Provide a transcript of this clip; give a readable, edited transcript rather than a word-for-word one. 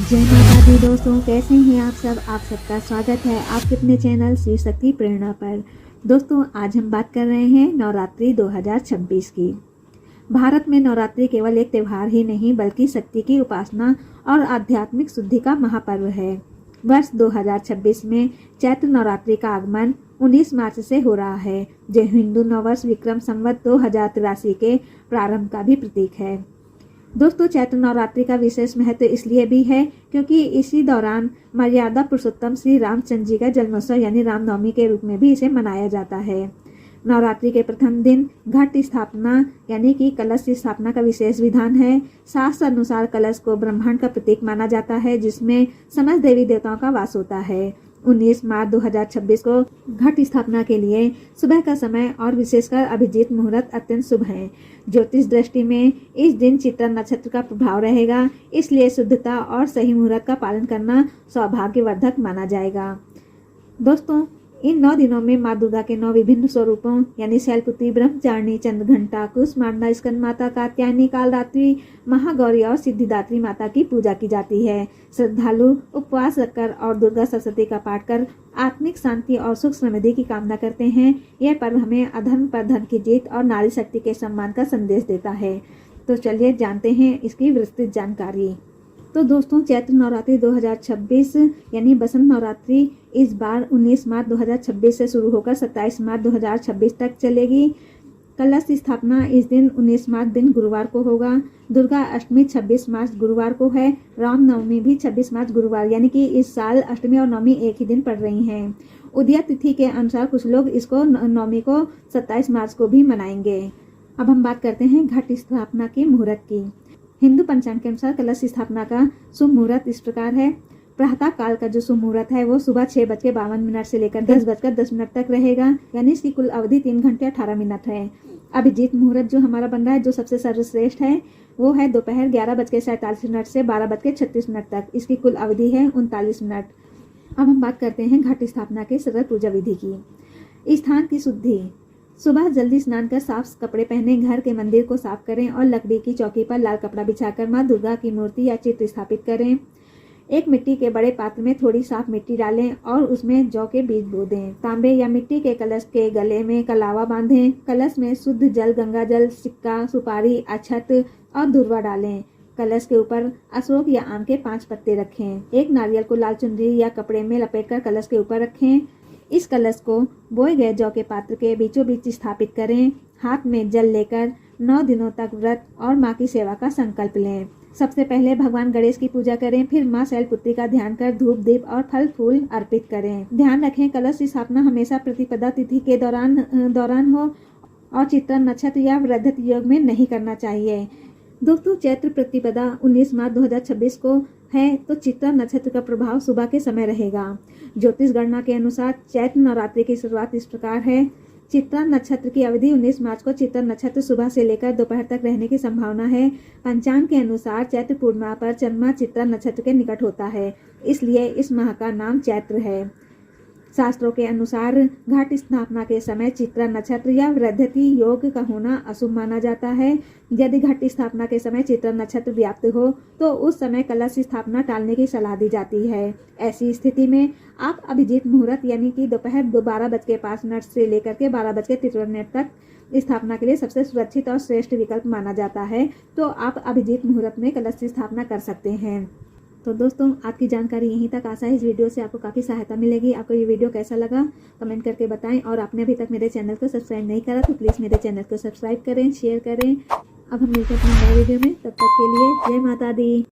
जय माता दी दोस्तों, कैसे हैं आप सब। आप सबका स्वागत है आपके अपने चैनल श्री शक्ति प्रेरणा पर। दोस्तों, आज हम बात कर रहे हैं नवरात्रि 2026 की। भारत में नवरात्रि केवल एक त्यौहार ही नहीं बल्कि शक्ति की उपासना और आध्यात्मिक शुद्धि का महापर्व है। वर्ष 2026 में चैत्र नवरात्रि का आगमन 19 मार्च से हो रहा है, जो हिंदू नववर्ष विक्रम संवत 2083 के प्रारंभ का भी प्रतीक है। दोस्तों, चैत्र नवरात्रि का विशेष महत्व इसलिए भी है क्योंकि इसी दौरान मर्यादा पुरुषोत्तम श्री रामचंद्र जी का जन्मोत्सव यानी रामनवमी के रूप में भी इसे मनाया जाता है। नवरात्रि के प्रथम दिन घट स्थापना यानी कि कलश की स्थापना का विशेष विधान है। शास्त्र अनुसार कलश को ब्रह्मांड का प्रतीक माना जाता है, जिसमें समस्त देवी देवताओं का वास होता है। 19 मार्च 2026 को घट स्थापना के लिए सुबह का समय और विशेषकर अभिजीत मुहूर्त अत्यंत शुभ है। ज्योतिष दृष्टि में इस दिन चित्रा नक्षत्र का प्रभाव रहेगा, इसलिए शुद्धता और सही मुहूर्त का पालन करना सौभाग्यवर्धक माना जाएगा। दोस्तों, इन 9 दिनों में माँ दुर्गा के 9 विभिन्न स्वरूपों यानी शैलपुत्री, ब्रह्मचारिणी, चंद्रघंटा, कुसमांडा, स्कंद माता, कात्यायनी, कालरात्रि, महागौरी और सिद्धिदात्री माता की पूजा की जाती है। श्रद्धालु उपवास रखकर और दुर्गा सप्तशती का पाठ कर आत्मिक शांति और सुख समृद्धि की कामना करते हैं। यह पर्व हमें अधर्म पर धन की जीत और नारी शक्ति के सम्मान का संदेश देता है। तो चलिए जानते हैं इसकी विस्तृत जानकारी। तो दोस्तों, चैत्र नवरात्रि 2026 यानी बसंत नवरात्रि इस बार 19 मार्च 2026 से शुरू होकर 27 मार्च 2026 तक चलेगी। कलश स्थापना इस दिन 19 मार्च दिन गुरुवार को होगा। दुर्गा अष्टमी 26 मार्च गुरुवार को है। रामनवमी भी 26 मार्च गुरुवार यानी कि इस साल अष्टमी और नवमी एक ही दिन पड़ रही हैं। उदया तिथि के अनुसार कुछ लोग इसको नवमी को 27 मार्च को भी मनाएंगे। अब हम बात करते हैं घट स्थापना की मुहूर्त की। हिंदू पंचांग के अनुसार कलश स्थापना का शुभ मुहूर्त इस प्रकार है। प्रातः काल का जो शुभ मुहूर्त है वो सुबह 6:52 से लेकर 10:10 तक रहेगा, यानी इसकी कुल अवधि 3 घंटे 18 मिनट है। अभिजीत मुहूर्त जो हमारा बन रहा है, जो सबसे सर्वश्रेष्ठ है, वो है दोपहर 11:47 से 12:36 तक। इसकी कुल अवधि है 39 मिनट। अब हम बात करते हैं घट स्थापना के सरल पूजा विधि की। स्थान की शुद्धि। सुबह जल्दी स्नान कर साफ कपड़े पहने घर के मंदिर को साफ करें और लकड़ी की चौकी पर लाल कपड़ा बिछाकर माँ दुर्गा की मूर्ति या चित्र स्थापित करें। एक मिट्टी के बड़े पात्र में थोड़ी साफ मिट्टी डालें और उसमें जौ के बीज बो दें। तांबे या मिट्टी के कलश के गले में कलावा बांधें। कलश में शुद्ध जल, गंगा जल, सिक्का, सुपारी, अक्षत और धुर्वा डालें। कलश के ऊपर अशोक या आम के 5 पत्ते रखें। एक नारियल को लाल चुनरी या कपड़े में लपेटकर कलश के ऊपर रखें। इस कलश को बोए गए जौ के पात्र के बीचों बीच स्थापित करें। हाथ में जल लेकर 9 दिनों तक व्रत और माँ की सेवा का संकल्प लें। सबसे पहले भगवान गणेश की पूजा करें, फिर माँ शैलपुत्री का ध्यान कर धूप, दीप और फल फूल अर्पित करें। ध्यान रखें, कलश स्थापना हमेशा प्रतिपदा तिथि के दौरान हो और चित्रा नक्षत्र या वृद्धत योग में नहीं करना चाहिए। दोस्तों, चैत्र प्रतिपदा 19 मार्च 2026 को है, तो चित्रा नक्षत्र का प्रभाव सुबह के समय रहेगा। ज्योतिष गणना के अनुसार चैत्र नवरात्रि की शुरुआत इस प्रकार है। चित्रा नक्षत्र की अवधि 19 मार्च को चित्रा नक्षत्र सुबह से लेकर दोपहर तक रहने की संभावना है। पंचांग के अनुसार चैत्र पूर्णिमा पर चंद्रमा चित्रा नक्षत्र के निकट होता है, इसलिए इस माह का नाम चैत्र है। शास्त्रों के अनुसार घट स्थापना के समय चित्रा नक्षत्र या वृद्धति योग का होना अशुभ माना जाता है। यदि घट स्थापना के समय चित्रा नक्षत्र व्याप्त हो तो उस समय कलश स्थापना टालने की सलाह दी जाती है। ऐसी स्थिति में आप अभिजीत मुहूर्त यानी कि दोपहर 12:05 से लेकर के 12:53 तक स्थापना के लिए सबसे सुरक्षित और श्रेष्ठ विकल्प माना जाता है। तो आप अभिजीत मुहूर्त में कलश स्थापना कर सकते हैं। तो दोस्तों, आपकी जानकारी यहीं तक। आशा है इस वीडियो से आपको काफ़ी सहायता मिलेगी। आपको ये वीडियो कैसा लगा कमेंट करके बताएं, और आपने अभी तक मेरे चैनल को सब्सक्राइब नहीं करा तो प्लीज़ मेरे चैनल को सब्सक्राइब करें, शेयर करें। अब हम मिलते हैं अपने नए वीडियो में, तब तक के लिए जय माता दी।